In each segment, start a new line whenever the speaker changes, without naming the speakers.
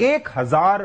1,000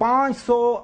$500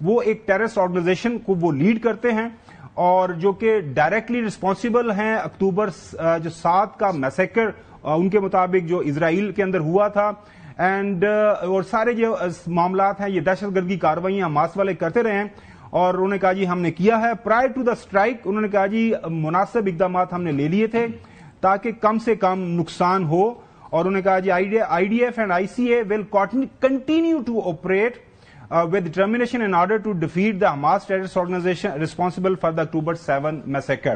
وہ ایک terrorist organization کو وہ لیڈ کرتے ہیں اور جو کہ ڈائریکٹلی رسپانسبل ہیں اکتوبر جو 7 کا میسیکر ان کے مطابق جو اسرائیل کے اندر ہوا تھا، اینڈ اور سارے جو معاملات ہیں یہ دہشت گردی کارروائیاں حماس والے کرتے رہے ہیں، اور انہوں نے کہا جی ہم نے کیا ہے پرائر ٹو دا اسٹرائک، انہوں نے کہا جی مناسب اقدامات ہم نے لے لیے تھے تاکہ کم سے کم نقصان ہو، اور انہوں نے کہا جی I D F and I C A will continue to operate with determination in order to defeat the Hamas terrorist organization responsible for the October 7 massacre.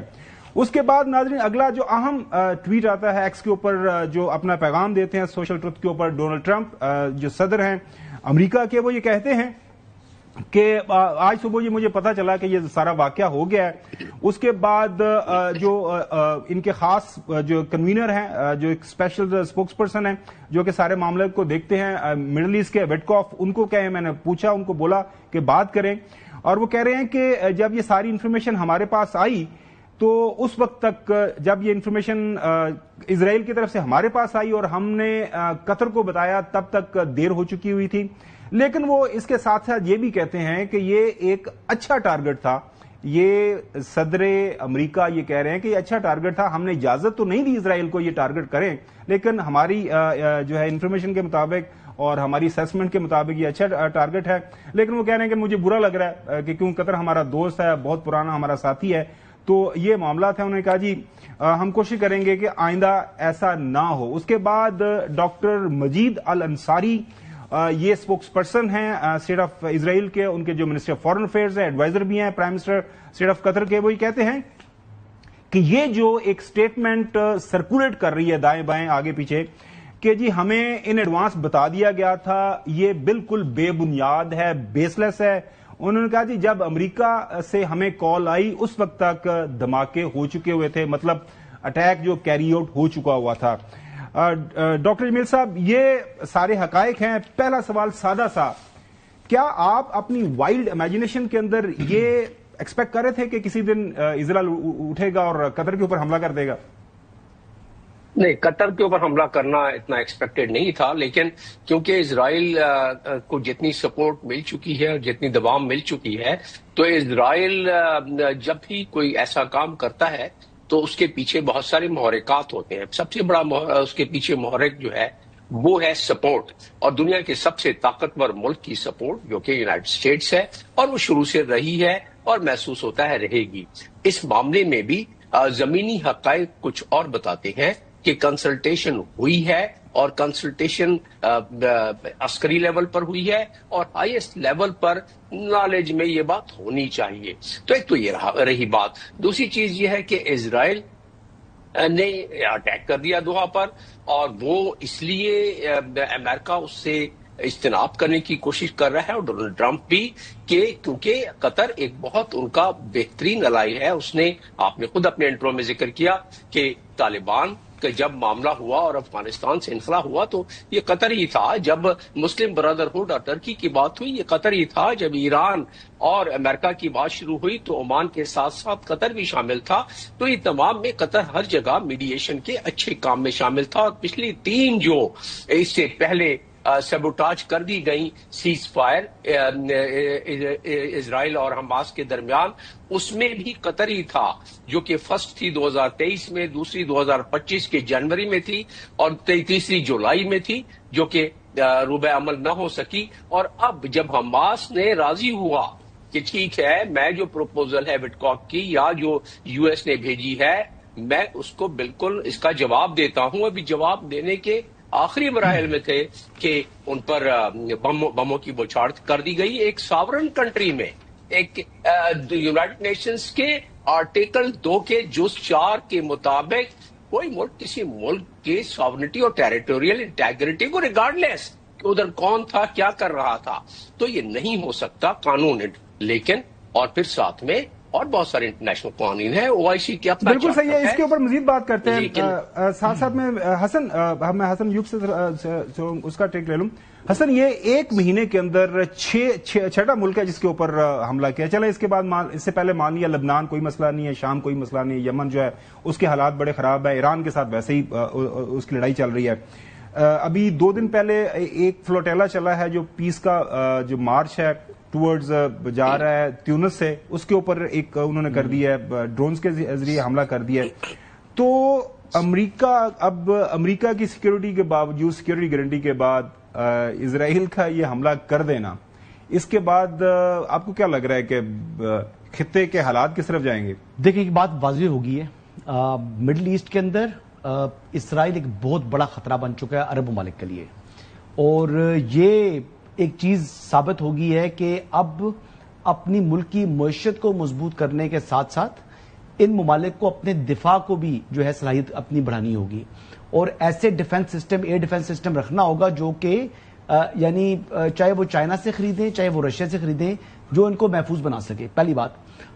اس کے بعد ناظرین اگلا جو اہم ٹویٹ آتا ہے ایکس کے اوپر، جو اپنا پیغام دیتے ہیں سوشل ٹروتھ کے اوپر، ڈونلڈ ٹرمپ جو صدر ہیں امریکہ کے، وہ یہ کہتے ہیں کہ آج صبح یہ مجھے پتا چلا کہ یہ سارا واقعہ ہو گیا ہے، اس کے بعد جو ان کے خاص جو کنوینر ہیں، جو ایک اسپیشل اسپوکس پرسن ہیں جو کہ سارے معاملے کو دیکھتے ہیں مڈل ایسٹ کے، وٹکاف، ان کو کہیں، میں نے پوچھا، ان کو بولا کہ بات کریں، اور وہ کہہ رہے ہیں کہ جب یہ ساری انفارمیشن ہمارے پاس آئی تو اس وقت تک جب یہ انفارمیشن اسرائیل کی طرف سے ہمارے پاس آئی اور ہم نے قطر کو بتایا تب تک دیر ہو چکی ہوئی تھی، لیکن وہ اس کے ساتھ ساتھ یہ بھی کہتے ہیں کہ یہ ایک اچھا ٹارگٹ تھا، یہ صدر امریکہ یہ کہہ رہے ہیں کہ یہ اچھا ٹارگٹ تھا، ہم نے اجازت تو نہیں دی اسرائیل کو یہ ٹارگٹ کریں، لیکن ہماری جو ہے انفارمیشن کے مطابق اور ہماری اسیسمنٹ کے مطابق یہ اچھا ٹارگٹ ہے، لیکن وہ کہہ رہے ہیں کہ مجھے برا لگ رہا ہے کہ کیوں قطر ہمارا دوست ہے، بہت پرانا ہمارا ساتھی ہے، تو یہ معاملات ہیں۔ انہوں نے کہا جی ہم کوشش کریں گے کہ آئندہ ایسا نہ ہو۔ اس کے بعد ڈاکٹر مجید الانصاری یہ اسپوکس پرسن ہیں اسٹیٹ آف اسرائیل کے، ان کے جو منسٹر آف فارن افیئرز ہیں، ایڈوائزر بھی ہیں پرائم منسٹر اسٹیٹ آف قطر کے، وہی کہتے ہیں کہ یہ جو ایک سٹیٹمنٹ سرکولیٹ کر رہی ہے دائیں بائیں آگے پیچھے کہ جی ہمیں ان ایڈوانس بتا دیا گیا تھا، یہ بالکل بے بنیاد ہے، بیس لیس ہے۔ انہوں نے کہا جی جب امریکہ سے ہمیں کال آئی اس وقت تک دھماکے ہو چکے ہوئے تھے، مطلب اٹیک جو کیری آؤٹ ہو چکا ہوا تھا۔ ڈاکٹر جمیل صاحب یہ سارے حقائق ہیں، پہلا سوال سادہ سا، کیا آپ اپنی وائلڈ امیجنیشن کے اندر یہ ایکسپیکٹ کر رہے تھے کہ کسی دن اسرائیل اٹھے گا اور قطر کے اوپر حملہ کر دے گا؟
نہیں، قطر کے اوپر حملہ کرنا اتنا ایکسپیکٹڈ نہیں تھا، لیکن کیونکہ اسرائیل کو جتنی سپورٹ مل چکی ہے اور جتنی دباؤ مل چکی ہے، تو اسرائیل جب بھی کوئی ایسا کام کرتا ہے تو اس کے پیچھے بہت سارے محرکات ہوتے ہیں۔ سب سے بڑا اس کے پیچھے محرک جو ہے وہ ہے سپورٹ، اور دنیا کے سب سے طاقتور ملک کی سپورٹ جو کہ یونائٹڈ اسٹیٹس ہے، اور وہ شروع سے رہی ہے اور محسوس ہوتا ہے رہے گی۔ اس معاملے میں بھی زمینی حقائق کچھ اور بتاتے ہیں کہ کنسلٹیشن ہوئی ہے، اور کنسلٹیشن عسکری لیول پر ہوئی ہے اور ہائیسٹ لیول پر نالج میں یہ بات ہونی چاہیے۔ تو ایک تو یہ رہی بات۔ دوسری چیز یہ ہے کہ اسرائیل نے اٹیک کر دیا دوحہ پر، اور وہ اس لیے امریکہ اس سے اجتناب کرنے کی کوشش کر رہا ہے، اور ڈونلڈ ٹرمپ بھی، کہ کیونکہ قطر ایک بہت ان کا بہترین الائی ہے۔ اس نے، آپ نے خود اپنے انٹرو میں ذکر کیا کہ طالبان کہ جب معاملہ ہوا اور افغانستان سے انخلا ہوا تو یہ قطر ہی تھا، جب مسلم برادرہڈ اور ترکی کی بات ہوئی یہ قطر ہی تھا، جب ایران اور امریکہ کی بات شروع ہوئی تو عمان کے ساتھ ساتھ قطر بھی شامل تھا۔ تو یہ تمام میں قطر ہر جگہ میڈیشن کے اچھے کام میں شامل تھا، اور پچھلی 3 جو اس سے پہلے سیبوٹاج کر دی گئی سیز فائر اسرائیل اور حماس کے درمیان، اس میں بھی قطر ہی تھا، جو کہ فرسٹ تھی 2023 میں، دوسری 2025 کے جنوری میں تھی، اور تیسری جولائی میں تھی، جو کہ روبہ عمل نہ ہو سکی۔ اور اب جب حماس نے راضی ہوا کہ ٹھیک ہے، میں جو پروپوزل ہے وٹکاک کی یا جو یو ایس نے بھیجی ہے، میں اس کو بالکل اس کا جواب دیتا ہوں، ابھی جواب دینے کے آخری مراحل میں تھے کہ ان پر بموں کی بوچھاڑ کر دی گئی۔ ایک ساورن کنٹری میں، ایک یونائٹڈ نیشنز کے آرٹیکل 2 کے جز 4 کے مطابق کوئی ملک کسی ملک کی ساورنٹی اور ٹیریٹوریل انٹیگریٹی کو ریگارڈ لیس کہ ادھر کون تھا، کیا کر رہا تھا، تو یہ نہیں ہو سکتا قانون۔ لیکن اور پھر ساتھ میں اور بہت سارے انٹرنیشنل قوانین ہیں، او آئی سی کے اپنا
بالکل صحیح ہے، اس کے اوپر مزید بات کرتے ہیں۔ ساتھ ساتھ میں حسن یوب سے اس کا ٹیک لے لوں۔ حسن، یہ 1 مہینے کے اندر 6 ملک ہے جس کے اوپر حملہ کیا، چلے اس کے بعد اس سے پہلے مان لیا لبنان کوئی مسئلہ نہیں ہے، شام کوئی مسئلہ نہیں ہے، یمن جو ہے اس کے حالات بڑے خراب ہے، ایران کے ساتھ ویسے ہی اس کی لڑائی چل رہی ہے۔ ابھی 2 دن پہلے ایک فلوٹیلا چلا ہے جو پیس کا جو مارچ ہے ٹورڈز جا رہا ہے تیونس سے، اس کے اوپر ایک انہوں نے کر دیا ہے، ڈرونز کے ذریعے حملہ کر دیا ہے. تو امریکہ کی سیکیورٹی کے باوجود، سیکیورٹی گارنٹی کے بعد اسرائیل کا یہ حملہ کر دینا، اس کے بعد آپ کو کیا لگ رہا ہے کہ خطے کے حالات کس طرف جائیں گے؟
دیکھیں ایک بات واضح ہوگی ہے، مڈل ایسٹ کے اندر اسرائیل ایک بہت بڑا خطرہ بن چکا ہے عرب ممالک کے لیے، اور یہ ایک چیز ثابت ہوگی ہے کہ اب اپنی ملک کی معیشت کو مضبوط کرنے کے ساتھ ساتھ ان ممالک کو اپنے دفاع کو بھی جو ہے صلاحیت اپنی بڑھانی ہوگی، اور ایسے defence system, air defence system رکھنا ہوگا جو کہ یعنی چاہے وہ چائنا سے خریدیں چاہے وہ رشیا سے خریدیں، جو ان کو محفوظ بنا سکے. پہلی بات.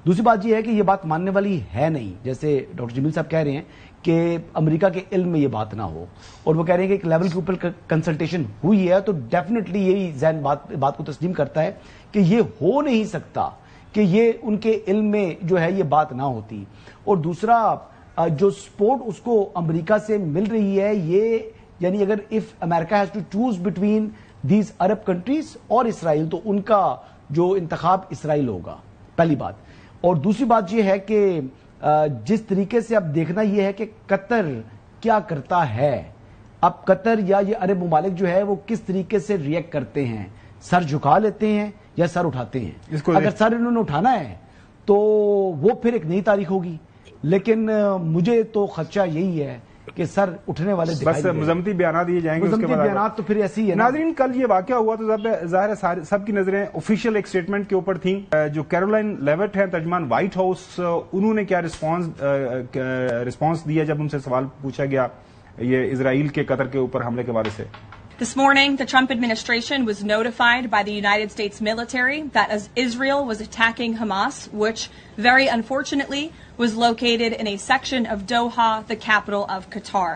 دوسری بات یہ ہے کہ یہ بات ماننے والی ہے نہیں، جیسے ڈاکٹر جمیل صاحب کہہ رہے ہیں کہ امریکہ کے علم میں یہ بات نہ ہو، اور وہ کہہ رہے ہیں کہ ایک لیول کے اوپر کنسلٹیشن ہوئی ہے، تو ڈیفینیٹلی یہی ذہن بات کو تسلیم کرتا ہے کہ یہ ہو نہیں سکتا کہ یہ ان کے علم میں جو ہے یہ بات نہ ہوتی. اور دوسرا جو سپورٹ اس کو امریکہ سے مل رہی ہے، یہ یعنی اگر if America has to choose between these Arab countries اور اسرائیل، تو ان کا جو انتخاب اسرائیل ہوگا، پہلی بات. اور دوسری بات یہ ہے کہ جس طریقے سے اب دیکھنا یہ ہے کہ قطر کیا کرتا ہے. اب قطر یا یہ عرب ممالک جو ہے وہ کس طریقے سے ریئیکٹ کرتے ہیں، سر جھکا لیتے ہیں یا سر اٹھاتے ہیں. اگر سر انہوں نے اٹھانا ہے تو وہ پھر ایک نئی تاریخ ہوگی، لیکن مجھے تو خدشہ یہی ہے کہ سر اٹھنے والے
بس مذمتی بیانات دیے جائیں گے،
مذمتی بیانات تو پھر ایسی ہے.
ناظرین کل یہ واقعہ ہوا تو ظاہر ہے سب کی نظریں آفیشیل ایک سٹیٹمنٹ کے اوپر تھیں. جو کیرولائن لیوٹ ہیں ترجمان وائٹ ہاؤس، انہوں نے کیا رسپانس دیا جب ان سے سوال پوچھا گیا یہ اسرائیل کے قطر کے اوپر حملے کے بارے سے؟
This morning, the Trump administration was notified by the United States military that as Israel was attacking Hamas, which very unfortunately was located in a section of Doha, the capital of Qatar.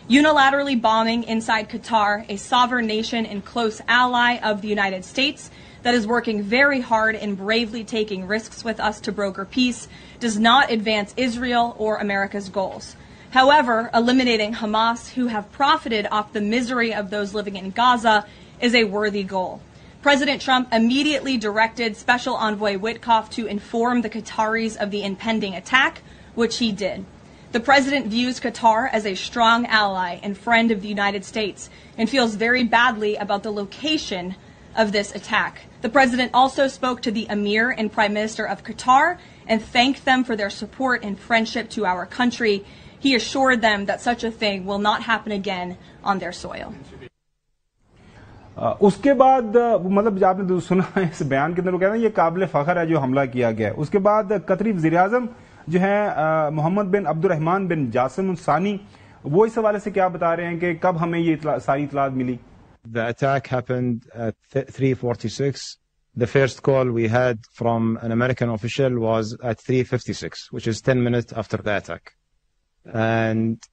Unilaterally bombing inside Qatar, a sovereign nation and close ally of the United States that is working very hard and bravely taking risks with us to broker peace, does not advance Israel or America's goals. However, eliminating Hamas, who have profited off the misery of those living in Gaza, is a worthy goal. President Trump immediately directed Special Envoy Witkoff to inform the Qataris of the impending attack, which he did. The president views Qatar as a strong ally and friend of the United States and feels very badly about the location of this attack. The president also spoke to the Emir and Prime Minister of Qatar and thanked them for their support and friendship to our country. He assured them that such a thing will not happen again on their soil.
اس کے بعد مطلب آپ نے سنا اس بیان کے اندر وہ کہتے ہیں یہ قابل فخر ہے جو حملہ کیا گیا. اس کے بعد قطری وزیر اعظم جو ہیں محمد بن عبد الرحمن بن جاسم الثانی، وہ اس حوالے سے کیا بتا رہے ہیں کہ کب ہمیں یہ ساری اطلاعات ملی؟
The attack happened at 3:46. The first call we had from an American official was at 3:56, which is 10 minutes after the attack. And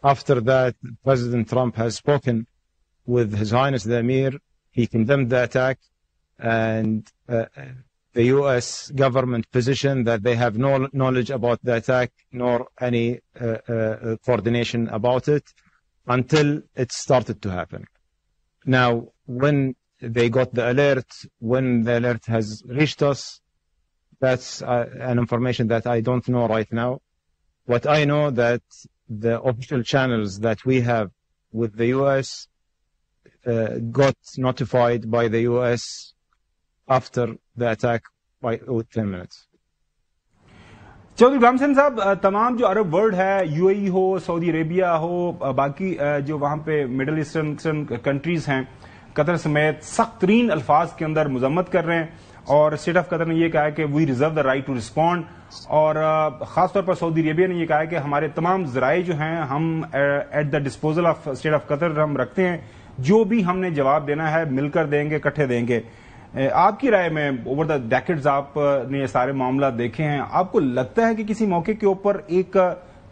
after that, President Trump has spoken with His Highness the Emir. He condemned the attack, and the U.S. government position that they have no knowledge about the attack nor any coordination about it until it started to happen. Now, when they got the alert, when the alert has reached us, that's an information that I don't know right now. What I know that the official channels that we have with the U.S. Got notified by the U.S. after the attack by 10 minutes.
Chaudhry Ghulam حسین صاحب، تمام جو Arab world ہے، you اے ای ہو، سعودی عربیہ ہو، باقی جو وہاں پہ middle eastern countries ہیں، قطر سمیت سخت ترین الفاظ کے اندر مذمت کر رہے ہیں، اور اسٹیٹ آف قطر نے یہ کہا ہے کہ we reserve the right to respond, اور خاص طور پر سعودی عربیہ نے یہ کہا ہے کہ ہمارے تمام ذرائع جو ہیں ہم at the disposal of state of Qatar ہم رکھتے ہیں، جو بھی ہم نے جواب دینا ہے مل کر دیں گے، اکٹھے دیں گے. آپ کی رائے میں اوور دا ڈیکڈز آپ نے یہ سارے معاملات دیکھے ہیں، آپ کو لگتا ہے کہ کسی موقع کے اوپر ایک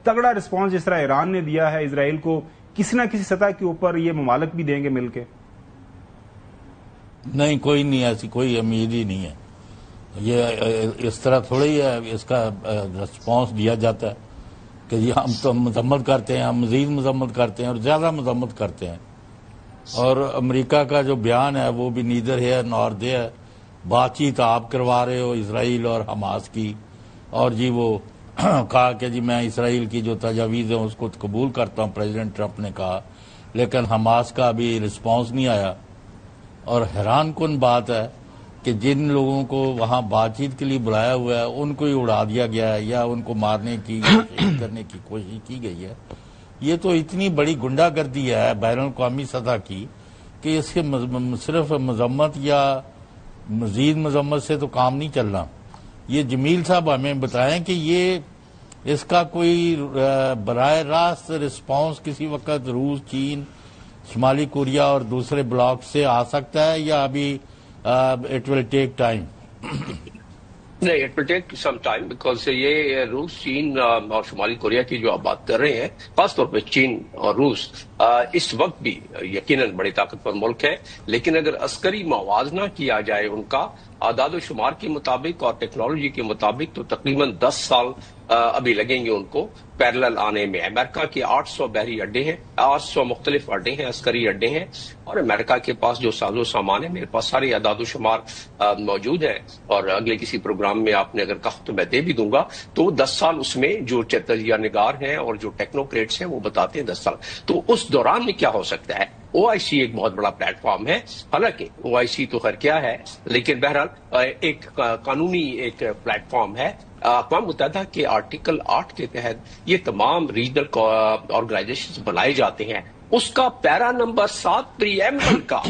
تگڑا رسپانس جس طرح ایران نے دیا ہے اسرائیل کو، کسی نہ کسی سطح کے اوپر یہ ممالک بھی دیں گے مل کے؟
نہیں، کوئی نہیں، ایسی کوئی امید ہی نہیں ہے. یہ اس طرح تھوڑی ہے اس کا رسپانس دیا جاتا ہے کہ یہ ہم تو مذمت کرتے ہیں، ہم مزید مذمت کرتے ہیں اور زیادہ مذمت کرتے ہیں. اور امریکہ کا جو بیان ہے وہ بھی نیدر ہے نار دے ہے. بات چیت آپ کروا رہے ہو اسرائیل اور حماس کی، اور جی وہ کہا کہ جی میں اسرائیل کی جو تجاویز ہیں اس کو قبول کرتا ہوں، پریزیڈنٹ ٹرمپ نے کہا، لیکن حماس کا ابھی رسپانس نہیں آیا. اور حیران کن بات ہے کہ جن لوگوں کو وہاں بات چیت کے لیے بلایا ہوا ہے ان کو ہی اڑا دیا گیا ہے یا ان کو مارنے کی کرنے کی کوشش کی گئی ہے. یہ تو اتنی بڑی گنڈا گردی ہے بین الاقوامی سطح کی کہ اس کے صرف مذمت یا مزید مذمت سے تو کام نہیں چلنا. یہ جمیل صاحب ہمیں بتائیں کہ یہ اس کا کوئی براہ راست رسپانس کسی وقت روس، چین، شمالی کوریا اور دوسرے بلاک سے آ سکتا ہے یا ابھی اٹ ول ٹیک ٹائم؟
نہیں، it will take some time, because یہ روس، چین اور شمالی کوریا کی جو آپ بات کر رہے ہیں، خاص طور پہ چین اور روس اس وقت بھی یقیناً بڑے طاقتور ملک ہے، لیکن اگر عسکری موازنہ کیا جائے ان کا اعداد و شمار کے مطابق اور ٹیکنالوجی کے مطابق تو تقریباً 10 سال ابھی لگیں گے ان کو پیرلل آنے میں. امریکہ کے 800 بحری اڈے ہیں، 800 مختلف اڈے ہیں، عسکری اڈے ہیں، اور امریکہ کے پاس جو ساز و سامان ہے، میرے پاس سارے اعداد و شمار موجود ہیں، اور اگلے کسی پروگرام میں آپ نے اگر کہا تو میں دے بھی دوں گا. تو 10 سال اس میں جو تجزیہ نگار ہیں اور جو ٹیکنوکریٹس ہیں وہ بتاتے ہیں 10 سال. تو اس دوران میں کیا ہو سکتا ہے؟ OIC ایک بہت بڑا پلیٹ فارم ہے، حالانکہ OIC تو خیر کیا ہے، لیکن بہرحال ایک قانونی ایک پلیٹ فارم ہے. اقوام متحدہ کے آرٹیکل 8 کے تحت یہ تمام ریجنل آرگنائزیشن بنائے جاتے ہیں. اس کا پیرا نمبر 7 پریمبل کا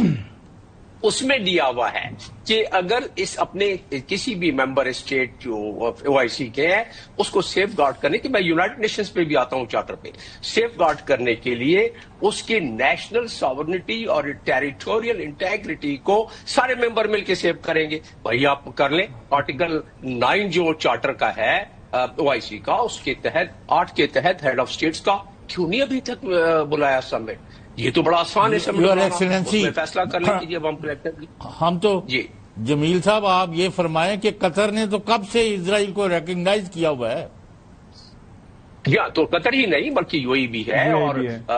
اس میں دیا ہوا ہے کہ اگر اس اپنے کسی بھی ممبر اسٹیٹ جو OIC کے ہیں اس کو سیف گارڈ کرنے کے، میں یونائٹڈ نیشنز پہ بھی آتا ہوں چارٹر پہ، سیف گارڈ کرنے کے لیے اس کے نیشنل ساورنٹی اور ٹیریٹوریل انٹیگریٹی کو سارے ممبر مل کے سیو کریں گے. وہی آپ کر لیں. آرٹیکل 9 جو چارٹر کا ہے OIC کا، اس کے تحت 8 کے تحت ہیڈ آف اسٹیٹس کا کیوں نہیں ابھی تک بلایا سمٹ؟ یہ تو بڑا آسان ہے سمٹ، فیصلہ کر لیں کہ جب ہم کلیکٹیولی
ہم تو
جی
جمیل صاحب آپ یہ فرمائیں کہ قطر نے تو کب سے اسرائیل کو ریکگنائز کیا ہوا ہے؟
یا تو قطر ہی نہیں بلکہ UAE بھی ہے اور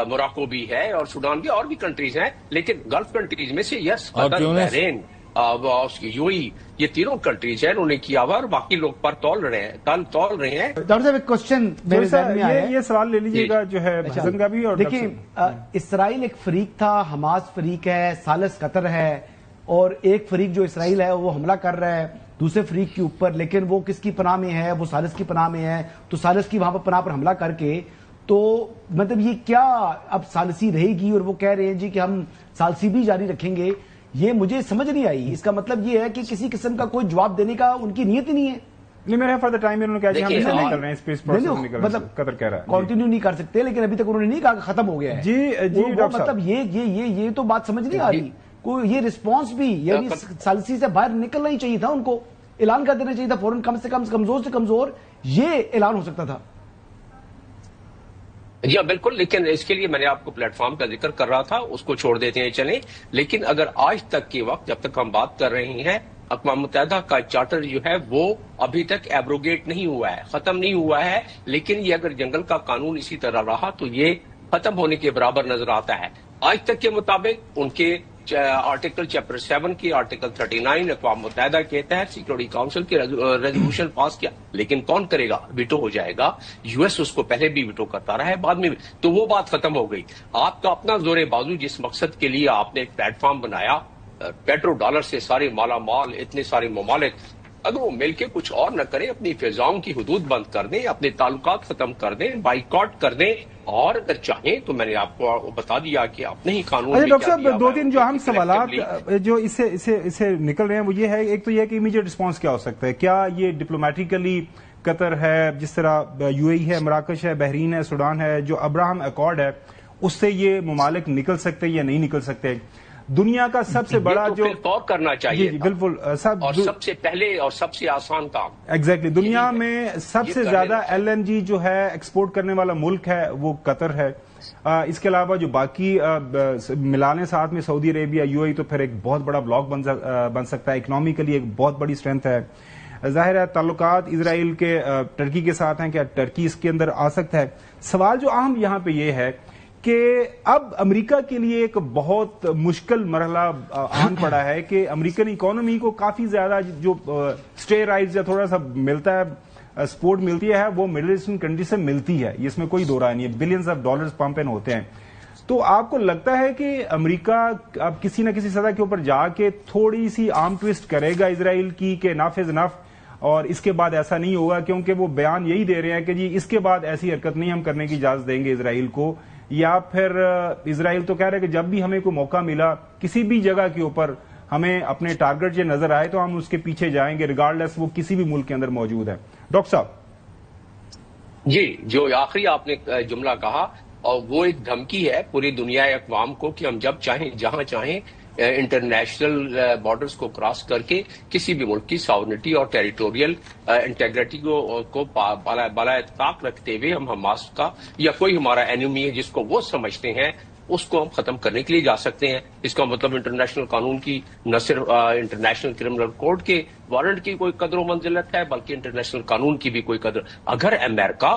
موراکو بھی ہے اور سوڈان بھی اور بھی کنٹریز ہیں، لیکن گلف کنٹریز میں سے یس قطر، بحرین، UAE، یہ تینوں کنٹریز ہیں، انہوں نے کیا ہوا اور باقی لوگ پر تول رہے ہیں.
ڈاکٹر صاحب ایک کوشچن میرے ذہن میں آیا ہے،
یہ سوال لے لیجیے گا جو ہے حسن کا بھی. اور
دیکھیں اسرائیل ایک فریق تھا، حماس فریق ہے، ثالث قطر ہے، اور ایک فریق جو اسرائیل ہے وہ حملہ کر رہا ہے دوسرے فریق کے اوپر، لیکن وہ کس کی پناہ میں ہے؟ وہ ثالث کی پناہ میں ہے. تو ثالث کی وہاں پر پناہ پر حملہ کر کے تو مطلب یہ کیا اب ثالثی رہے گی؟ اور وہ کہہ رہے ہیں جی کہ ہم ثالثی بھی جاری رکھیں گے. یہ مجھے سمجھ نہیں آئی. اس کا مطلب یہ ہے کہ کسی قسم کا کوئی جواب دینے کا ان کی نیت ہی نہیں ہے.
نہیں، میرے فار دا ٹائم انہوں نے کہا کہ ہم نکل رہے ہیں، اسپیس پروسیس نکل رہے ہیں، قطر کہہ رہا ہے
کنٹینیو نہیں کر سکتے، لیکن ابھی تک انہوں نے نہیں کہا کہ ختم ہو گیا ہے.
جی
مطلب یہ تو بات سمجھ نہیں آ رہی. کوئی یہ رسپانس بھی یعنی ثالثی سے باہر نکلنا ہی چاہیے تھا، ان کو اعلان کر دینا چاہیے تھا فوراً، کم سے کم کمزور سے کمزور یہ اعلان ہو سکتا تھا.
جی بالکل، لیکن اس کے لیے میں نے آپ کو پلیٹ فارم کا ذکر کر رہا تھا، اس کو چھوڑ دیتے ہیں چلیں. لیکن اگر آج تک کے وقت جب تک ہم بات کر رہے ہیں، اقوام متحدہ کا چارٹر جو ہے وہ ابھی تک ایبروگیٹ نہیں ہوا ہے، ختم نہیں ہوا ہے. لیکن یہ اگر جنگل کا قانون اسی طرح رہا تو یہ ختم ہونے کے برابر نظر آتا ہے. آج تک کے مطابق ان کے آرٹیکل چیپٹر 7 کی آرٹیکل 39 اقوام متحدہ کے تحت سیکورٹی کاؤنسل کے ریزولوشن پاس کیا، لیکن کون کرے گا؟ ویٹو ہو جائے گا. US اس کو پہلے بھی ویٹو کرتا رہا ہے، بعد میں بھی. تو وہ بات ختم ہو گئی. آپ کا اپنا زور بازو جس مقصد کے لیے آپ نے ایک پلیٹ فارم بنایا، پیٹرو ڈالر سے سارے مالا مال اتنے سارے ممالک، اگر وہ مل کے کچھ اور نہ کریں، اپنی فضاؤں کی حدود بند کر دیں، اپنے تعلقات ختم کر دیں، بائیکاٹ کر دیں، اور اگر چاہیں تو میں نے آپ کو بتا دیا کہ اپنے ہی قانون میں
ڈاکٹر صاحب 2-3 جو اہم سوالات جو اسے نکل رہے ہیں وہ یہ ہے، ایک تو یہ کہ امیڈیٹ رسپانس کیا ہو سکتا ہے؟ کیا یہ ڈپلومیٹیکلی قطر ہے، جس طرح UAE ہے، مراکش ہے، بحرین ہے، سوڈان ہے، جو ابراہم ایکارڈ ہے، اس سے یہ ممالک نکل سکتے یا نہیں نکل سکتے؟ دنیا کا سب سے بڑا جو
غور کرنا چاہیے
بالکل
اور سب سے پہلے اور سب سے آسان کام
ایگزیکٹلی دنیا میں سب سے زیادہ LNG جو ہے ایکسپورٹ کرنے والا ملک ہے وہ قطر ہے. اس کے علاوہ جو باقی ملانے ساتھ میں سعودی عربیہ، UAE تو پھر ایک بہت بڑا بلاک بن سکتا ہے، اکنامکلی ایک بہت بڑی اسٹرینتھ ہے. ظاہر ہے تعلقات اسرائیل کے ٹرکی کے ساتھ ہیں، کیا ٹرکی اس کے اندر آ سکتا ہے؟ سوال جو اہم یہاں پہ یہ ہے کہ اب امریکہ کے لیے ایک بہت مشکل مرحلہ آن پڑا ہے کہ امریکن اکانومی کو کافی زیادہ جو اسٹیرائڈز یا تھوڑا سا ملتا ہے، سپورٹ ملتی ہے، وہ مڈل ایسٹرن کنٹری سے ملتی ہے، اس میں کوئی دو رائے نہیں ہے، بلینز آف ڈالرز پمپ ان ہوتے ہیں. تو آپ کو لگتا ہے کہ امریکہ اب کسی نہ کسی سطح کے اوپر جا کے تھوڑی سی آرم ٹویسٹ کرے گا اسرائیل کی کہ انف از انف، اور اس کے بعد ایسا نہیں ہوگا؟ کیونکہ وہ بیان یہی دے رہے ہیں کہ جی اس کے بعد ایسی حرکت نہیں ہم کرنے کی اجازت دیں گے اسرائیل کو. یا پھر اسرائیل تو کہہ رہے کہ جب بھی ہمیں کوئی موقع ملا کسی بھی جگہ کے اوپر ہمیں اپنے ٹارگٹ جو نظر آئے تو ہم اس کے پیچھے جائیں گے ریگارڈلیس وہ کسی بھی ملک کے اندر موجود ہے. ڈاکٹر صاحب
جی، جو آخری آپ نے جملہ کہا، اور وہ ایک دھمکی ہے پوری دنیا اقوام کو کہ ہم جب چاہیں جہاں چاہیں انٹرنیشنل بارڈرز کو کراس کر کے کسی بھی ملک کی ساورنٹی اور ٹیریٹوریل انٹیگریٹی کو بالائے طاق رکھتے ہوئے ہم حماس کا یا کوئی ہمارا اینیمی ہے جس کو وہ سمجھتے ہیں اس کو ہم ختم کرنے کے لیے جا سکتے ہیں. اس کا مطلب انٹرنیشنل قانون کی نہ صرف انٹرنیشنل کرمنل کوڈ کے وارنٹ کی کوئی قدر و منزلت ہے بلکہ انٹرنیشنل قانون کی بھی کوئی قدر. اگر امریکہ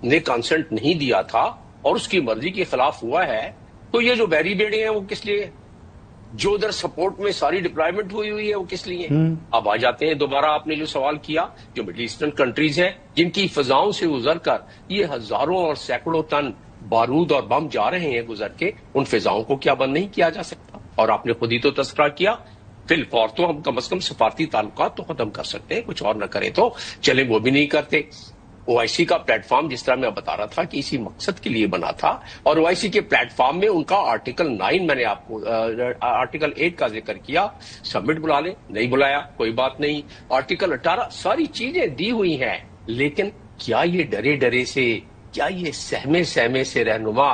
نے کنسنٹ نہیں دیا تھا اور اس کی مرضی کے خلاف ہوا ہے تو یہ جو بیری بیڑے ہیں وہ کس لیے؟ جو ادھر سپورٹ میں ساری ڈپلائمنٹ ہوئی ہے وہ کس لیے؟ اب آ جاتے ہیں دوبارہ آپ نے جو سوال کیا، جو مڈل ایسٹرن کنٹریز ہیں جن کی فضاؤں سے گزر کر یہ ہزاروں اور سینکڑوں ٹن بارود اور بم جا رہے ہیں گزر کے، ان فضاؤں کو کیا بند نہیں کیا جا سکتا؟ اور آپ نے خود ہی تو تذکرہ کیا، فی الفور تو ہم کم از کم سفارتی تعلقات تو ختم کر سکتے ہیں، کچھ اور نہ کریں تو چلے، وہ بھی نہیں کرتے. OIC کا پلیٹ فارم جس طرح میں بتا رہا تھا کہ اسی مقصد کے لیے بنا تھا، اور OIC کے پلیٹ فارم میں ان کا آرٹیکل 9 میں نے آپ کو آرٹیکل 8 کا ذکر کیا، سبمٹ بلا لیں، نہیں بلایا کوئی بات نہیں. آرٹیکل 18 ساری چیزیں دی ہوئی ہیں، لیکن کیا یہ ڈرے ڈرے سے، کیا یہ سہمے سہمے سے رہنما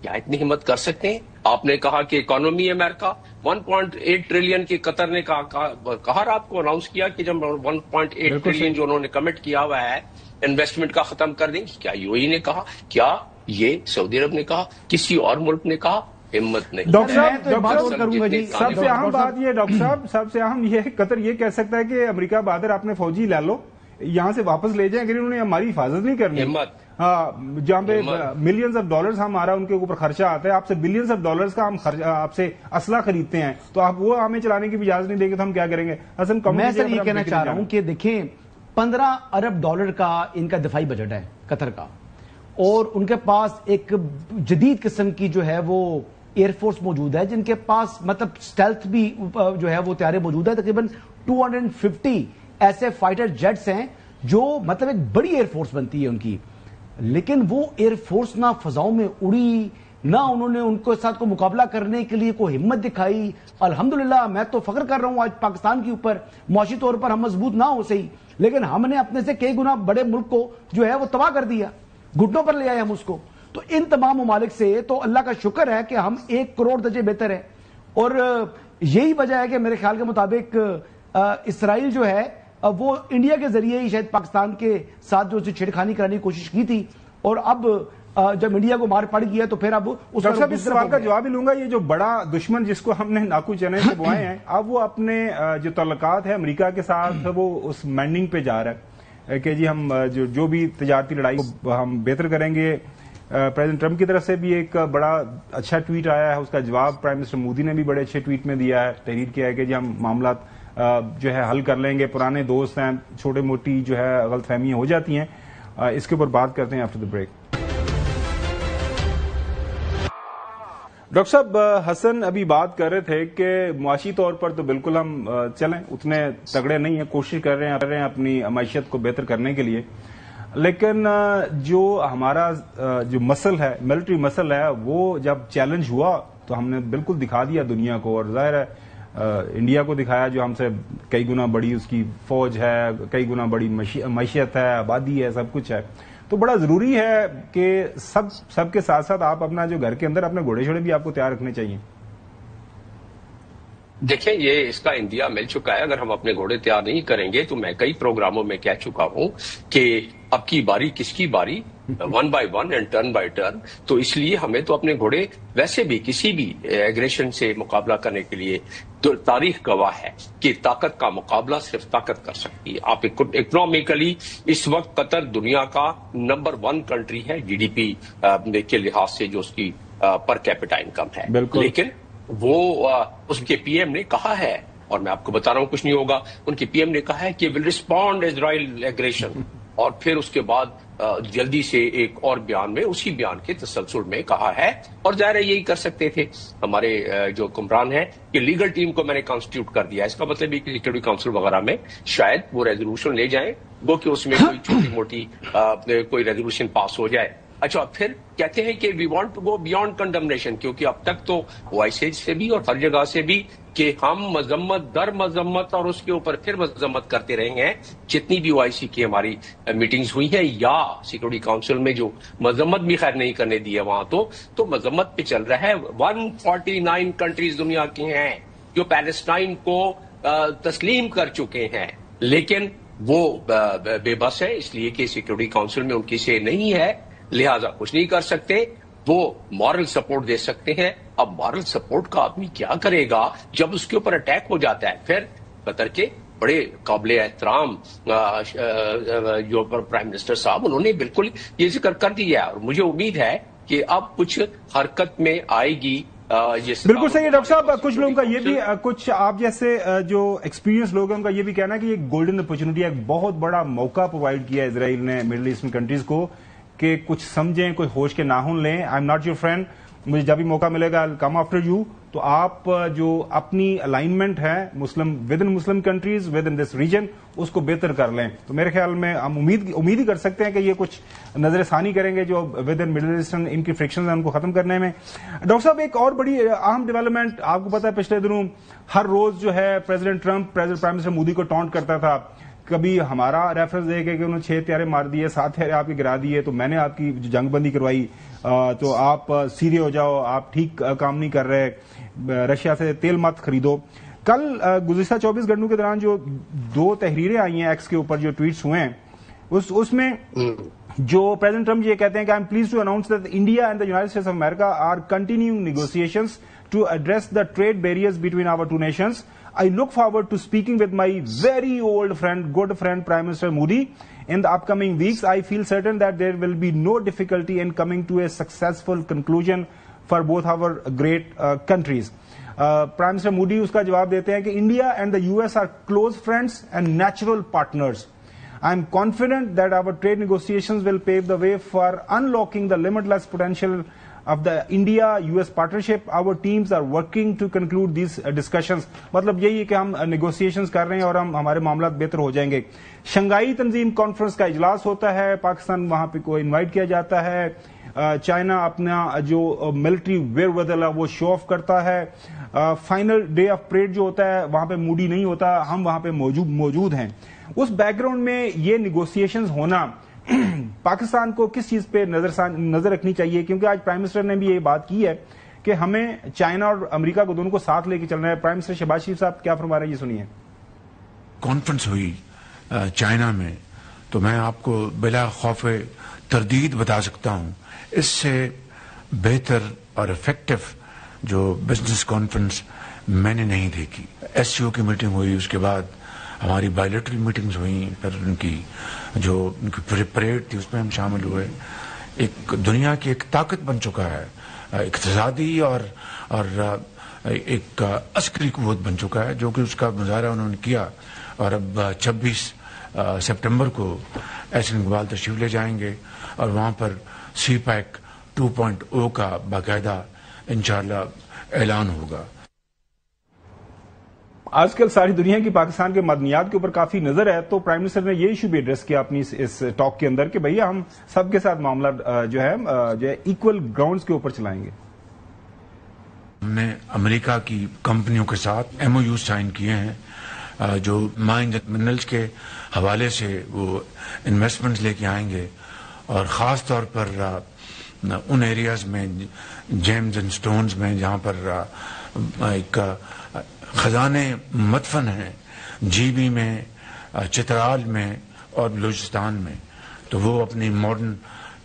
کیا اتنی ہمت کر سکتے ہیں؟ آپ نے کہا کہ اکانومی امریکہ 1.8 ٹریلین کی قطر نے کہا رات کو اناؤنس کیا کہ جب 1.8 ٹریلین جو انہوں نے کمٹ کیا ہوا ہے انویسٹمنٹ کا ختم کر دیں گے. کیا UAE نے کہا؟ کیا یہ سعودی عرب نے کہا؟ کسی اور ملک نے کہا؟ ہمت نہیں.
ڈاکٹر صاحب سب سے اہم بات یہ، ڈاکٹر صاحب سب سے اہم یہ، قطر یہ کہہ سکتا ہے کہ امریکہ بہادر اپنے فوجی لے لو، یہاں سے واپس لے جائیں، اگر انہوں نے ہماری حفاظت نہیں کرنی، جہاں پہ ملینز آف ڈالرز ہمارا ان کے اوپر خرچہ آتا ہے، آپ سے بلینز آف ڈالرز کا ہم آپ سے اسلحہ خریدتے ہیں، تو آپ وہ ہمیں چلانے کی بھی اجازت نہیں دیں گے تو ہم کیا کریں گے؟
میں سر یہ کہنا چاہ رہا ہوں کہ دیکھیں 15 ارب ڈالر کا ان کا دفاعی بجٹ ہے قطر کا، اور ان کے پاس ایک جدید قسم کی جو ہے وہ ایئر فورس موجود ہے، جن کے پاس مطلب سٹیلتھ بھی جو ہے وہ طیارے موجود ہے، تقریباً 250 ایسے فائٹر جیٹس ہیں جو مطلب ایک بڑی ایئر فورس بنتی ہے ان کی. لیکن وہ ایئر فورس نہ فضاؤں میں اڑی، نہ انہوں نے ان کے ساتھ کو مقابلہ کرنے کے لیے کوئی ہمت دکھائی. الحمدللہ میں تو فخر کر رہا ہوں آج پاکستان کے اوپر، معاشی طور پر ہم مضبوط نہ ہو صحیح، لیکن ہم نے اپنے سے کئی گنا بڑے ملک کو جو ہے وہ تباہ کر دیا، گھٹنوں پر لے آئے ہم اس کو. تو ان تمام ممالک سے تو اللہ کا شکر ہے کہ ہم 1 کروڑ درجے بہتر ہیں. اور یہی وجہ ہے کہ میرے خیال کے مطابق اسرائیل جو ہے وہ انڈیا کے ذریعے ہی شاید پاکستان کے ساتھ جو چھیڑخانی کرنے کی کوشش کی تھی، اور اب جب انڈیا کو مار پڑ گیا تو پھر اب
اس سوال کا جواب ہی لوں گا. یہ جو بڑا دشمن جس کو ہم نے ناکو چنے سے بوائے ہیں، اب وہ اپنے جو تعلقات ہیں امریکہ کے ساتھ وہ اس مینڈنگ پہ جا رہا ہے کہ جی ہم جو بھی تجارتی لڑائی کو ہم بہتر کریں گے. پریزیڈنٹ ٹرمپ کی طرف سے بھی ایک بڑا اچھا ٹویٹ آیا ہے، اس کا جواب پرائم منسٹر مودی نے بھی بڑے اچھے ٹویٹ میں دیا ہے، تحریر کیا ہے کہ جی ہم معاملات جو ہے حل کر لیں گے، پرانے دوست ہیں، چھوٹے موٹی جو ہے غلط فہمیاں ہو جاتی ہیں. اس کے اوپر بات کرتے ہیں آفٹر دا بریک. ڈاکٹر صاحب حسن ابھی بات کر رہے تھے کہ معاشی طور پر تو بالکل ہم چلیں اتنے تگڑے نہیں ہیں، کوشش کر رہے ہیں اپنی معیشت کو بہتر کرنے کے لیے، لیکن جو ہمارا جو مسل ہے، ملٹری مسل ہے، وہ جب چیلنج ہوا تو ہم نے بالکل دکھا دیا دنیا کو، اور ظاہر ہے انڈیا کو دکھایا جو ہم سے کئی گنا بڑی اس کی فوج ہے، کئی گنا بڑی معیشت ہے، آبادی ہے، سب کچھ ہے. تو بڑا ضروری ہے کہ سب کے ساتھ ساتھ آپ اپنا جو گھر کے اندر اپنے گھوڑے شوڑے بھی آپ کو تیار رکھنے چاہیے.
دیکھیں یہ اس کا اندیا مل چکا ہے، اگر ہم اپنے گھوڑے تیار نہیں کریں گے تو میں کئی پروگراموں میں کہہ چکا ہوں کہ اب کی باری کس کی باری؟ One by one and turn by turn. تو اس لیے ہمیں تو اپنے گھوڑے ویسے بھی کسی بھی ایگریشن سے مقابلہ کرنے کے لیے تاریخ گواہ ہے کہ طاقت کا مقابلہ صرف طاقت کر سکتی ہے. آپ اکنامیکلی اس وقت قطر دنیا کا نمبر 1 کنٹری ہے جی ڈی پی کے لحاظ سے جو اس کی پر کیپٹا انکم ہے. لیکن وہ اس کے پی ایم نے کہا ہے, اور میں آپ کو بتا رہا ہوں کچھ نہیں ہوگا, ان کے پی ایم نے کہا ہے کہ ول ریسپونڈ اسرائیل ایگریشن, اور پھر اس کے بعد جلدی سے ایک اور بیان میں اسی بیان کے تسلسل میں کہا ہے, اور ظاہر ہے یہی کر سکتے تھے ہمارے جو حکمران ہیں کہ لیگل ٹیم کو میں نے کانسٹیٹیوٹ کر دیا. اس کا مطلب یہ کہ سیکورٹی کاؤنسل وغیرہ میں شاید وہ ریزولوشن لے جائیں, وہ کہ اس میں کوئی چھوٹی موٹی کوئی ریزولوشن پاس ہو جائے. اچھا, پھر کہتے ہیں کہ we want to go beyond condemnation, کیونکہ اب تک تو OIC سے بھی اور ہر جگہ سے بھی کہ ہم مذمت در مذمت اور اس کے اوپر پھر مذمت کرتے رہے ہیں. جتنی بھی OIC کی ہماری میٹنگز ہوئی ہیں یا سیکورٹی کاؤنسل میں جو مذمت بھی خیر نہیں کرنے دی ہے وہاں تو مذمت پہ چل رہا ہے. 149 کنٹریز دنیا کی ہیں جو پیلسٹائن کو تسلیم کر چکے ہیں, لیکن وہ بے بس ہے اس لیے کہ سیکورٹی کاؤنسل میں ان کی سے نہیں ہے, لہذا کچھ نہیں کر سکتے. وہ مورل سپورٹ دے سکتے ہیں. اب مورل سپورٹ کا آدمی کیا کرے گا جب اس کے اوپر اٹیک ہو جاتا ہے؟ پھر قطر کے بڑے قابل احترام جو پرائم منسٹر صاحب, انہوں نے بالکل یہ ذکر کر دیا ہے, اور مجھے امید ہے کہ اب کچھ حرکت میں آئے گی.
بالکل صحیح ہے ڈاکٹر صاحب. کچھ لوگوں کا یہ بھی, کچھ آپ جیسے جو ایکسپیرینس لوگ ہیں ان کا یہ بھی کہنا ہے کہ یہ گولڈن اپرچونٹی ہے, ایک بہت بڑا موقع پرووائڈ کیا ہے اسرائیل نے مڈل ایسٹرن کنٹریز کو کہ کچھ سمجھیں, کوئی ہوش کے ناخن لیں. I am not your friend, مجھے جب بھی موقع ملے گا کم آفٹر یو, تو آپ جو اپنی الائنمنٹ ہے Muslim with in Muslim countries with in this region اس کو بہتر کر لیں. تو میرے خیال میں ہم امید ہی کر سکتے ہیں کہ یہ کچھ نظر ثانی کریں گے جو ود ان مڈل ایسٹرن ان کی فرکشنز ہیں ان کو ختم کرنے میں. ڈاکٹر صاحب, ایک اور بڑی اہم ڈیولپمنٹ آپ کو پتا ہے, پچھلے دنوں ہر روز جو ہے president Trump prime minister Modi کو ٹانٹ کرتا تھا. کبھی ہمارا ریفرنس دے کے کہ انہوں نے 6 ہتھیارے مار دیے, 7 ہتھیارے آپ کے گرا دیے, تو میں نے آپ کی جنگ بندی کروائی, تو آپ سیریے ہو جاؤ, آپ ٹھیک کام نہیں کر رہے, رشیا سے تیل مت خریدو. کل گزشتہ 24 گھنٹوں کے دوران جو 2 تحریریں آئی ہیں ایکس کے اوپر, جو ٹویٹس ہوئے ہیں, اس میں جو پریزیڈنٹ ٹرمپ یہ کہتے ہیں کہ I am pleased to announce that India and the United States of America are continuing negotiations to address the trade barriers between our 2 nations. I look forward to speaking with my very old friend, good friend, Prime Minister Modi in the upcoming weeks. I feel certain that there will be no difficulty in coming to a successful conclusion for both our great countries. Prime Minister Modi اس کا جواب دیتے ہیں کہ India and the US are close friends and natural partners. I am confident that our trade negotiations will pave the way for unlocking the limitless potential of the India-US partnership. Our teams are working to conclude these discussions. مطلب یہی ہے کہ ہم negotiations کر رہے ہیں اور ہمارے معاملات بہتر ہو جائیں گے. شنگھائی تنظیم کانفرنس کا اجلاس ہوتا ہے, پاکستان وہاں پہ کو انوائٹ کیا جاتا ہے. چائنا اپنا جو ملٹری ویئر ودل ہے وہ شو آف کرتا ہے. فائنل ڈے آف پریڈ جو ہوتا ہے وہاں پہ مودی نہیں ہوتا, ہم وہاں پہ موجود ہیں. اس بیک گراؤنڈ میں یہ نیگوسیشنز ہونا پاکستان کو کس چیز پہ نظر رکھنی چاہیے؟ کیونکہ آج پرائم منسٹر نے بھی یہ بات کی ہے کہ ہمیں چائنا اور امریکہ کو دونوں کو ساتھ لے کے چلنا ہے. پرائم منسٹر شہباز شریف صاحب کیا فرما رہے ہیں, یہ سنیے.
کانفرنس ہوئی چائنا میں, تو میں آپ کو بلا خوف تردید بتا سکتا ہوں اس سے بہتر اور افیکٹو جو بزنس کانفرنس میں نے نہیں دیکھی. SCO کی میٹنگ ہوئی, اس کے بعد ہماری بائیلیٹرل میٹنگز ہوئیں, پھر ان کی پریڈ تھی اس میں ہم شامل ہوئے. ایک دنیا کی ایک طاقت بن چکا ہے, اقتصادی اور ایک عسکری قوت بن چکا ہے, جو کہ اس کا مظاہرہ انہوں نے کیا. اور اب 26 سپٹمبر کو ایسن اقبال تشریف لے جائیں گے اور وہاں پر CPEC 2.0 کا باقاعدہ انشاءاللہ اعلان ہوگا.
آج کل ساری دنیا کی پاکستان کے مدنیات کے اوپر کافی نظر ہے, تو پرائم منسٹر نے یہ ایشو بھی ایڈریس کیا اپنی اس ٹاک کے اندر کہ بھئییا ہم سب کے ساتھ معاملہ جو ہے ایکول گراؤنڈز کے اوپر چلائیں گے.
ہم نے امریکہ کی کمپنیوں کے ساتھ MOU سائن کیے ہیں جو مائنز اینڈ منرلز کے حوالے سے وہ انویسٹمنٹس لے کے آئیں گے, اور خاص طور پر ان ایریاز میں جیمز اینڈ سٹونز میں جہاں پر ایک خزانے مدفن ہیں, GB میں, چترال میں اور بلوچستان میں, تو وہ اپنی ماڈرن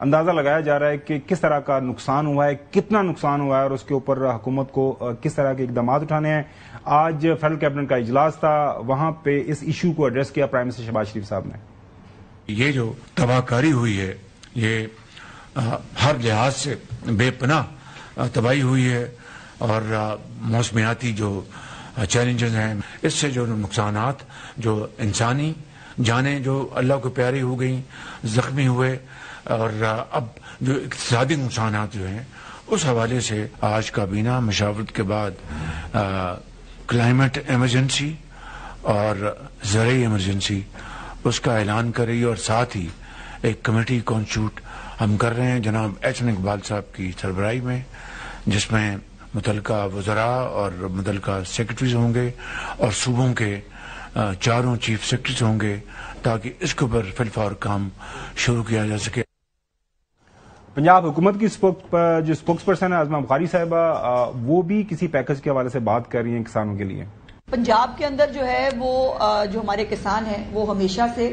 اندازہ لگایا جا رہا ہے کہ کس طرح کا نقصان ہوا ہے, کتنا نقصان ہوا ہے اور اس کے اوپر حکومت کو کس طرح کے اقدامات اٹھانے ہیں. آج فیڈرل کیبنٹ کا اجلاس تھا, وہاں پہ اس ایشو کو ایڈریس کیا پرائم منسٹر شہباز شریف صاحب نے.
یہ جو تباہ کاری ہوئی ہے یہ ہر لحاظ سے بے پناہ تباہی ہوئی ہے, اور موسمیاتی جو چیلنجز ہیں اس سے جو نقصانات, جو انسانی جانیں جو اللہ کو پیاری ہو گئیں, زخمی ہوئے, اور اب جو اقتصادی نقصانات جو ہیں اس حوالے سے آج کابینہ مشاورت کے بعد کلائمیٹ ایمرجنسی اور زرعی ایمرجنسی اس کا اعلان کر رہی ہے, اور ساتھ ہی ایک کمیٹی کانسٹیٹیوٹ ہم کر رہے ہیں جناب ایچ این اقبال صاحب کی سربراہی میں, جس میں متعلقہ وزراء اور متعلقہ سیکرٹریز ہوں گے اور صوبوں کے 4 چیف سیکرٹریز ہوں گے, تاکہ اس کے اوپر فی الفور کام شروع کیا جا سکے.
پنجاب حکومت کی جو اسپوکس پرسن ہے عظمہ بخاری صاحبہ, وہ بھی کسی پیکج کے حوالے سے بات کر رہی ہیں کسانوں کے لیے.
پنجاب کے اندر جو ہے وہ جو ہمارے کسان ہیں وہ ہمیشہ سے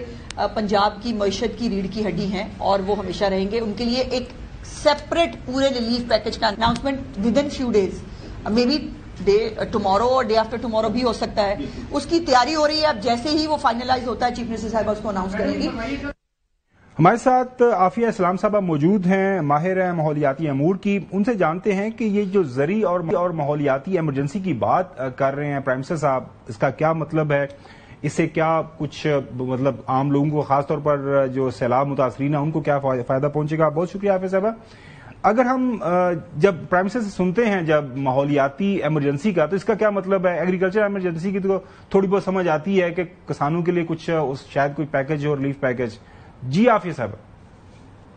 پنجاب کی معیشت کی ریڑھ کی ہڈی ہیں اور وہ ہمیشہ رہیں گے. ان کے لیے ایک سیپریٹ پورے ریلیف پیکج کا announcement within few days, may be tomorrow اور ڈے آفٹر ٹمارو بھی ہو سکتا ہے. اس کی تیاری ہو رہی ہے, اب جیسے ہی وہ فائنلائز ہوتا ہے چیف منسٹر صاحبہ اس کو اناؤنس کریں گی.
ہمارے ساتھ عافیہ اسلام صاحبہ موجود ہیں, ماہر ہیں ماحولیاتی امور کی. ان سے جانتے ہیں کہ یہ جو زرعی اور ماحولیاتی ایمرجنسی کی بات کر رہے ہیں پرائم منسٹر صاحب, اس کا کیا مطلب ہے, اس سے کیا کچھ مطلب عام لوگوں کو, خاص طور پر جو سیلاب متاثرین ہیں ان کو کیا فائدہ پہنچے گا. بہت شکریہ عافیہ صاحبہ. اگر ہم جب پرائم منسٹر سے سنتے ہیں جب ماحولیاتی ایمرجنسی کا, تو اس کا کیا مطلب ہے؟ ایگریکلچر ایمرجنسی کی تو تھوڑی بہت سمجھ آتی ہے کہ کسانوں کے لیے کچھ شاید کوئی پیکج ہو, ریلیف پیکج. جی عافیہ صاحب.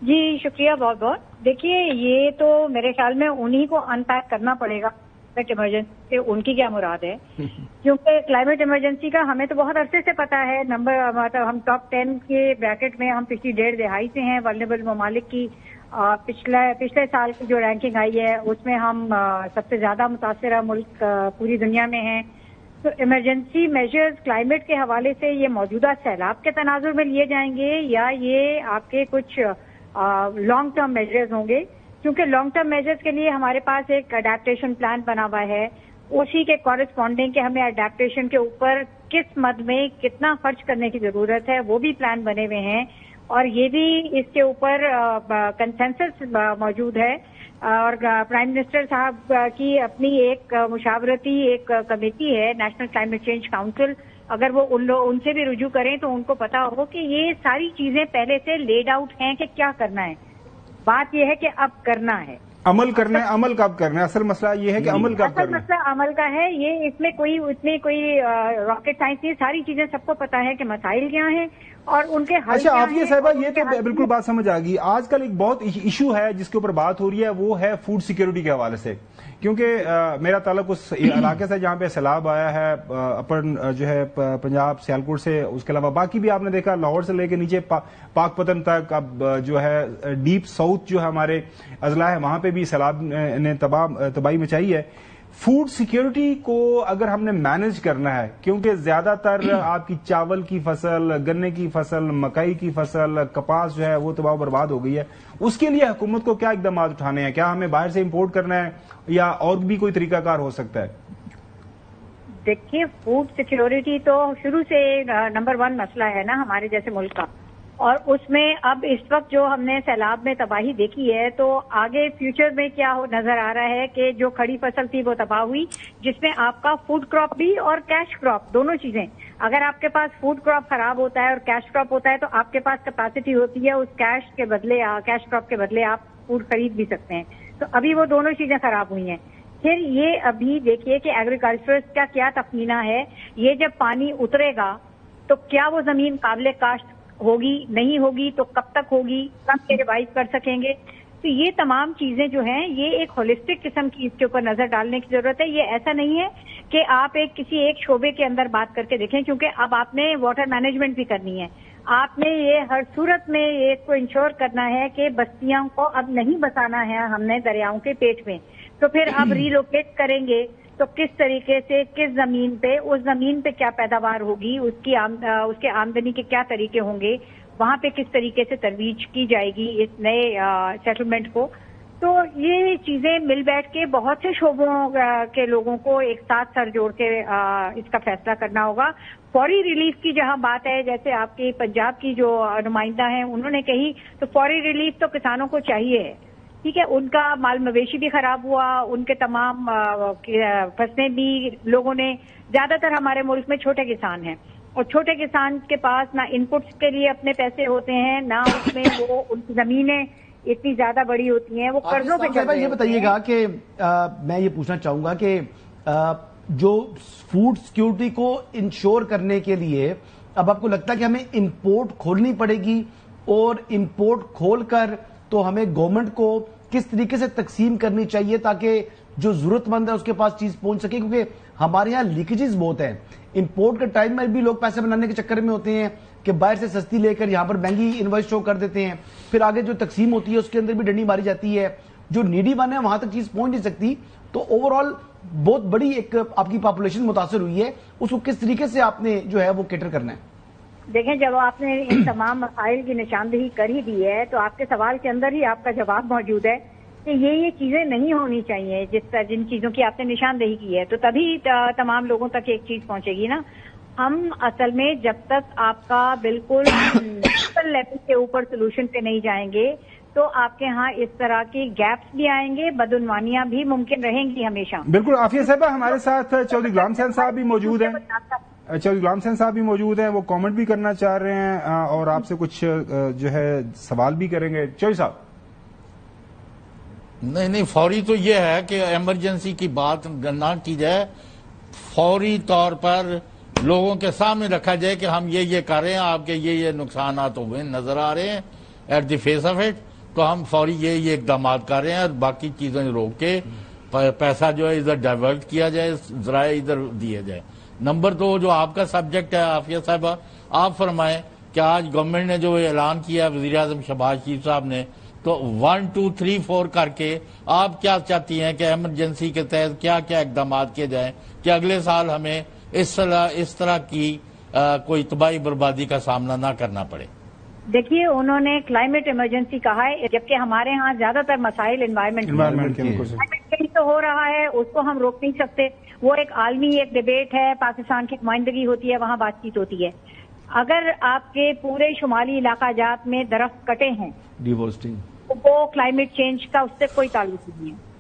جی شکریہ بہت بہت. دیکھیے یہ تو میرے خیال میں انہی کو ان پیک کرنا پڑے گا کلائمیٹ ایمرجنسی سے ان کی کیا مراد ہے, کیونکہ کلائمیٹ ایمرجنسی کا ہمیں تو بہت عرصے سے پتا ہے. مطلب ہم ٹاپ 10 کے بریکٹ میں ہم پچھلی 1.5 دہائی سے ہیں. ولنریبل ممالک کی پچھلے سال کی جو رینکنگ آئی ہے اس میں ہم سب سے زیادہ متاثرہ ملک پوری دنیا میں ہیں. تو ایمرجنسی میجرز کلائمیٹ کے حوالے سے یہ موجودہ سیلاب کے تناظر میں لیے جائیں گے یا یہ آپ کے کچھ لانگ ٹرم میجرز ہوں گے؟ کیونکہ لانگ ٹرم میجرز کے لیے ہمارے پاس ایک اڈیپٹیشن پلان بنا ہوا ہے, اسی کے کورسپونڈنگ کے ہمیں اڈیپٹیشن کے اوپر کس مد میں کتنا خرچ کرنے کی ضرورت ہے وہ بھی پلان بنے ہوئے ہیں, اور یہ بھی اس کے اوپر کنسنسس موجود ہے. اور پرائم منسٹر صاحب کی اپنی ایک مشاورتی ایک کمیٹی ہے نیشنل کلائمیٹ چینج کاؤنسل, اگر وہ ان سے بھی رجوع کریں تو ان کو پتا ہو کہ یہ ساری چیزیں پہلے سے لیڈ آؤٹ ہیں کہ کیا کرنا ہے. بات یہ ہے کہ اب کرنا ہے,
عمل کرنا ہے. عمل کب کرنا ہے؟ اصل مسئلہ یہ ہے کہ عمل کب کرنا ہے.
اصل مسئلہ عمل کا ہے. یہ اس میں کوئی راکٹ سائنس نہیں. ساری چیزیں سب کو پتا ہے کہ مسائل کیا ہیں اور ان کے حل.
اچھا عافیہ صاحبہ, یہ تو بالکل بات سمجھ آ گئی. آج کل ایک بہت ایشو ہے جس کے اوپر بات ہو رہی ہے, وہ ہے فوڈ سیکیورٹی کے حوالے سے. کیونکہ میرا تعلق اس علاقے سے جہاں پہ سیلاب آیا ہے, اپر جو ہے پنجاب سیالکوٹ سے, اس کے علاوہ باقی بھی آپ نے دیکھا لاہور سے لے کے نیچے پاک پتن تک. اب جو ہے ڈیپ ساؤتھ جو ہے ہمارے اضلاع ہے وہاں پہ بھی سیلاب نے تباہی مچائی ہے. فوڈ سیکیورٹی کو اگر ہم نے مینج کرنا ہے, کیونکہ زیادہ تر آپ کی چاول کی فصل, گنے کی فصل, مکئی کی فصل, کپاس جو ہے وہ تباہ برباد ہو گئی ہے, اس کے لیے حکومت کو کیا اقدامات اٹھانے ہیں؟ کیا ہمیں باہر سے امپورٹ کرنا ہے یا اور بھی کوئی طریقہ کار ہو سکتا ہے؟
دیکھیے فوڈ سیکیورٹی تو شروع سے نمبر 1 مسئلہ ہے نا ہمارے جیسے ملک کا, اور اس میں اب اس وقت جو ہم نے سیلاب میں تباہی دیکھی ہے تو آگے فیوچر میں کیا نظر آ رہا ہے کہ جو کھڑی فصل تھی وہ تباہ ہوئی, جس میں آپ کا فوڈ کراپ بھی اور کیش کراپ دونوں چیزیں. اگر آپ کے پاس فوڈ کراپ خراب ہوتا ہے اور کیش کراپ ہوتا ہے تو آپ کے پاس کیپیسٹی ہوتی ہے اس کیش کراپ کے بدلے آپ فوڈ خرید بھی سکتے ہیں. تو ابھی وہ دونوں چیزیں خراب ہوئی ہیں. پھر یہ ابھی دیکھیے کہ ایگریکلچرسٹ کا کیا تخمینہ ہے, یہ جب پانی اترے گا تو کیا وہ زمین قابل کاشت ہوگی, نہیں ہوگی, تو کب تک ہوگی, کب کے ریوائز کر سکیں گے. تو یہ تمام چیزیں جو ہیں یہ ایک ہولسٹک قسم کی اس کے اوپر نظر ڈالنے کی ضرورت ہے. یہ ایسا نہیں ہے کہ آپ کسی ایک شعبے کے اندر بات کر کے دیکھیں, کیونکہ اب آپ نے واٹر مینجمنٹ بھی کرنی ہے. آپ نے یہ ہر صورت میں اس کو انشور کرنا ہے کہ بستیاں کو اب نہیں بسانا ہے ہم نے دریاؤں کے پیٹ میں. تو پھر اب ریلوکیٹ کریں گے تو کس طریقے سے, کس زمین پہ, اس زمین پہ کیا پیداوار ہوگی, اس کے آمدنی کے کیا طریقے ہوں گے, وہاں پہ کس طریقے سے ترویج کی جائے گی اس نئے سیٹلمنٹ کو. تو یہ چیزیں مل بیٹھ کے بہت سے شعبوں کے لوگوں کو ایک ساتھ سر جوڑ کے اس کا فیصلہ کرنا ہوگا. فوری ریلیف کی جہاں بات ہے، جیسے آپ کی پنجاب کی جو نمائندہ ہیں انہوں نے کہی، تو فوری ریلیف تو کسانوں کو چاہیے ہے. ٹھیک ہے، ان کا مال مویشی بھی خراب ہوا، ان کے تمام فصلیں بھی لوگوں نے، زیادہ تر ہمارے ملک میں چھوٹے کسان ہیں، اور چھوٹے کسان کے پاس نہ ان پٹس کے لیے اپنے پیسے ہوتے ہیں، نہ اس میں وہ ان کی زمینیں اتنی زیادہ بڑی ہوتی ہیں، وہ قرضوں پہ چل رہے ہیں.
یہ بتائیے گا کہ میں یہ پوچھنا چاہوں گا کہ جو فوڈ سیکیورٹی کو انشور کرنے کے لیے اب آپ کو لگتا ہے کہ ہمیں امپورٹ کھولنی پڑے گی، اور امپورٹ کھول کر تو ہمیں گورنمنٹ کو کس طریقے سے تقسیم کرنی چاہیے تاکہ جو ضرورت مند ہے اس کے پاس چیز پہنچ سکے؟ کیونکہ ہمارے ہاں لیکیجز بہت ہیں. امپورٹ کے ٹائم میں بھی لوگ پیسے بنانے کے چکر میں ہوتے ہیں کہ باہر سے سستی لے کر یہاں پر مہنگی انوائس شو کر دیتے ہیں، پھر آگے جو تقسیم ہوتی ہے اس کے اندر بھی ڈنڈی ماری جاتی ہے، جو نیڈی ون ہے وہاں تک چیز پہنچ نہیں سکتی. تو اوور آل بہت بڑی ایک آپ کی پاپولیشن متاثر ہوئی ہے، اس کو کس طریقے سے آپ نے جو ہے وہ کیٹر کرنا ہے؟
دیکھیں، جب آپ نے ان تمام مسائل کی نشاندہی کر ہی دی ہے تو آپ کے سوال کے اندر ہی آپ کا جواب موجود ہے کہ یہ چیزیں نہیں ہونی چاہیے جن چیزوں کی آپ نے نشاندہی کی ہے، تو تبھی تمام لوگوں تک ایک چیز پہنچے گی نا. ہم اصل میں جب تک آپ کا بالکل لیول کے اوپر سولوشن پہ نہیں جائیں گے تو آپ کے ہاں اس طرح کی گیپس بھی آئیں گے، بدعنوانیاں بھی ممکن رہیں گی ہمیشہ.
بالکل. عافیہ صاحبہ، ہمارے ساتھ چودھری غلام حسین صاحب بھی موجود ہیں. چودھری غلام حسین صاحب بھی موجود ہیں، وہ کامنٹ بھی کرنا چاہ رہے ہیں اور آپ سے کچھ جو ہے سوال بھی کریں گے. چودھری صاحب.
نہیں، فوری تو یہ ہے کہ ایمرجنسی کی بات نہ کی جائے، فوری طور پر لوگوں کے سامنے رکھا جائے کہ ہم یہ کر رہے ہیں، آپ کے یہ نقصانات ہوئے نظر آ رہے ہیں at the face of it, تو ہم فوری یہ اقدامات کر رہے ہیں، اور باقی چیزیں روک کے پیسہ جو ہے ادھر ڈائیورٹ کیا جائے، ذرائع ادھر دیے جائے. نمبر 2 جو آپ کا سبجیکٹ ہے عافیہ صاحبہ، آپ فرمائیں کہ آج گورنمنٹ نے جو اعلان کیا وزیر اعظم شہباز شریف صاحب نے، تو 1 2 3 4 کر کے آپ کیا چاہتی ہیں کہ ایمرجنسی کے تحت کیا کیا اقدامات کیے جائیں کہ اگلے سال ہمیں اس طرح کی کوئی تباہی بربادی کا سامنا نہ کرنا پڑے؟
دیکھیے، انہوں نے کلائمیٹ ایمرجنسی کہا ہے، جبکہ ہمارے ہاں زیادہ تر مسائل انوائرمنٹ کے تو ہو رہا ہے، اس کو ہم روک نہیں سکتے. وہ ایک عالمی ایک ڈیبیٹ ہے، پاکستان کی نمائندگی ہوتی ہے، وہاں بات چیت ہوتی ہے. اگر آپ کے پورے شمالی علاقہ جات میں درخت کٹے ہیں وہ کلائمیٹ چینج کا اس سے کوئی تعلق نہیں ہے،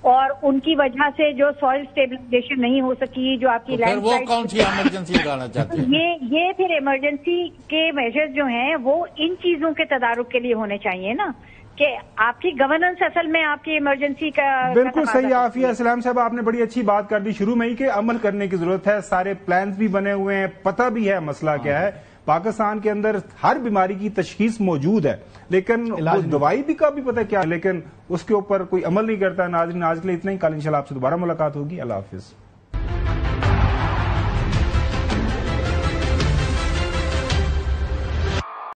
اور ان کی وجہ سے جو سوائل سٹیبلائزیشن نہیں ہو سکی، جو آپ کی لینڈ
وہ کون سی ایمرجنسی لگانا چاہتے ہیں؟
یہ پھر ایمرجنسی کے میجرز جو ہیں وہ ان چیزوں کے تدارک کے لیے ہونے چاہیے نا، کہ آپ کی گورننس اصل میں آپ کی ایمرجنسی کا.
بالکل صحیح. عافیہ اسلام صاحب، آپ نے بڑی اچھی بات کر دی شروع میں ہی کہ عمل کرنے کی ضرورت ہے. سارے پلانز بھی بنے ہوئے ہیں، پتہ بھی ہے مسئلہ کیا ہے. پاکستان کے اندر ہر بیماری کی تشخیص موجود ہے، لیکن دوائی بھی کا بھی پتہ کیا ہے، لیکن اس کے اوپر کوئی عمل نہیں کرتا. ناظرین، آج کے لیے اتنا ہی. کل انشاءاللہ آپ سے دوبارہ ملاقات ہوگی. اللہ حافظ.